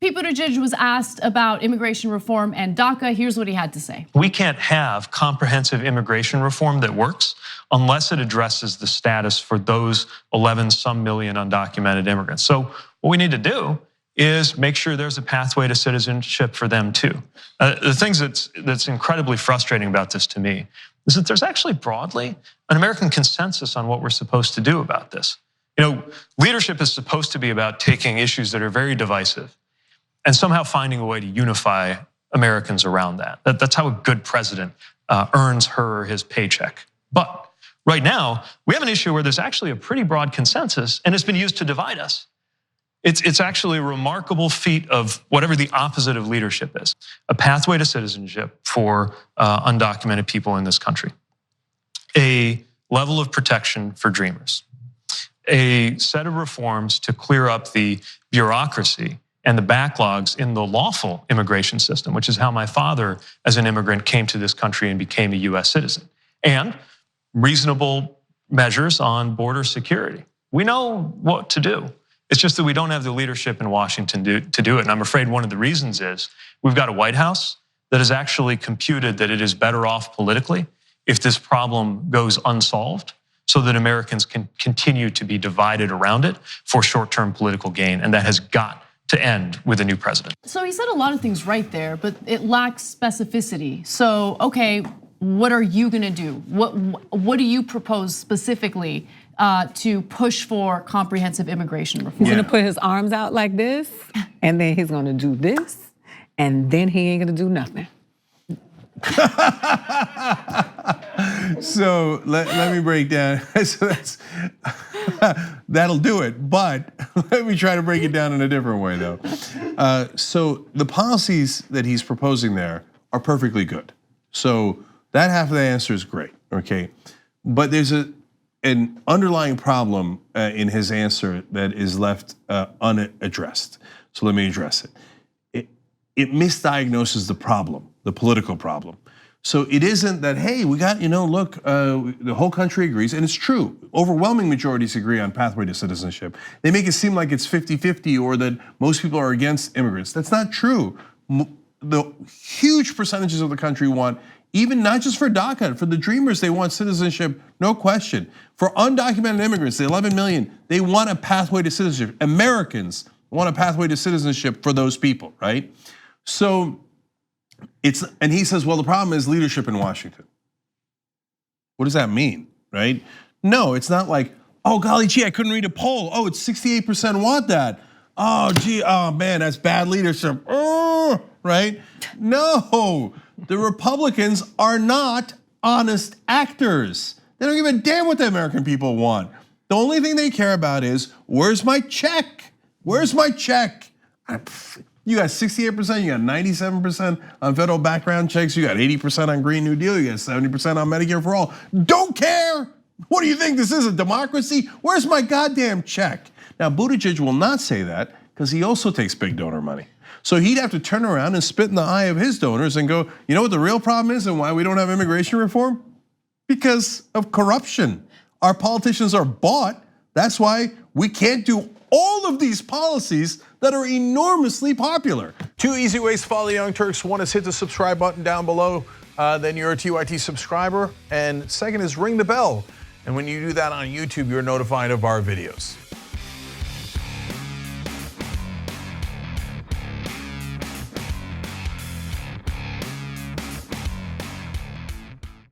Pete Buttigieg was asked about immigration reform and DACA. Here's what he had to say. We can't have comprehensive immigration reform that works unless it addresses the status for those 11-some million undocumented immigrants. So what we need to do is make sure there's a pathway to citizenship for them too. The things that's incredibly frustrating about this to me is that there's actually broadly an American consensus on what we're supposed to do about this. Leadership is supposed to be about taking issues that are very divisive and somehow finding a way to unify Americans around that. That's how a good president earns her or his paycheck. But right now, we have an issue where there's actually a pretty broad consensus, and it's been used to divide us. It's actually a remarkable feat of whatever the opposite of leadership is. A pathway to citizenship for undocumented people in this country. A level of protection for dreamers. A set of reforms to clear up the bureaucracy and the backlogs in the lawful immigration system, which is how my father, as an immigrant, came to this country and became a US citizen. And reasonable measures on border security. We know what to do. It's just that we don't have the leadership in Washington to do it. And I'm afraid one of the reasons is we've got a White House that has actually computed that it is better off politically if this problem goes unsolved, so that Americans can continue to be divided around it for short-term political gain. And that has got to end with a new president. So he said a lot of things right there, but it lacks specificity. So, okay, what are you gonna do? What do you propose specifically to push for comprehensive immigration reform? He's gonna put his arms out like this, and then he's gonna do this, and then he ain't gonna do nothing. So let me break down. So that'll do it. But let me try to break it down in a different way, though. So the policies that he's proposing there are perfectly good. So that half of the answer is great, okay? But there's an underlying problem in his answer that is left unaddressed. So let me address it. It misdiagnoses the problem, the political problem. So it isn't that, hey, we got, look, the whole country agrees, and it's true. Overwhelming majorities agree on pathway to citizenship. They make it seem like it's 50-50 or that most people are against immigrants. That's not true. The huge percentages of the country want, even not just for DACA, for the dreamers, they want citizenship, no question. For undocumented immigrants, the 11 million, they want a pathway to citizenship. Americans want a pathway to citizenship for those people, right? So and he says, well, the problem is leadership in Washington. What does that mean, right? No, it's not like, oh, golly gee, I couldn't read a poll. Oh, it's 68% want that. Oh, gee, oh man, that's bad leadership, right? No, the Republicans are not honest actors. They don't give a damn what the American people want. The only thing they care about is, where's my check? Where's my check? You got 68%, you got 97% on federal background checks, you got 80% on Green New Deal, you got 70% on Medicare for all. Don't care. What do you think this is, a democracy? Where's my goddamn check? Now, Buttigieg will not say that because he also takes big donor money. So he'd have to turn around and spit in the eye of his donors and go, you know what the real problem is and why we don't have immigration reform? Because of corruption. Our politicians are bought. That's why we can't do all of these policies that are enormously popular. 2 easy ways to follow the Young Turks. One is hit the subscribe button down below, then you're a TYT subscriber. And second is ring the bell. And when you do that on YouTube, you're notified of our videos.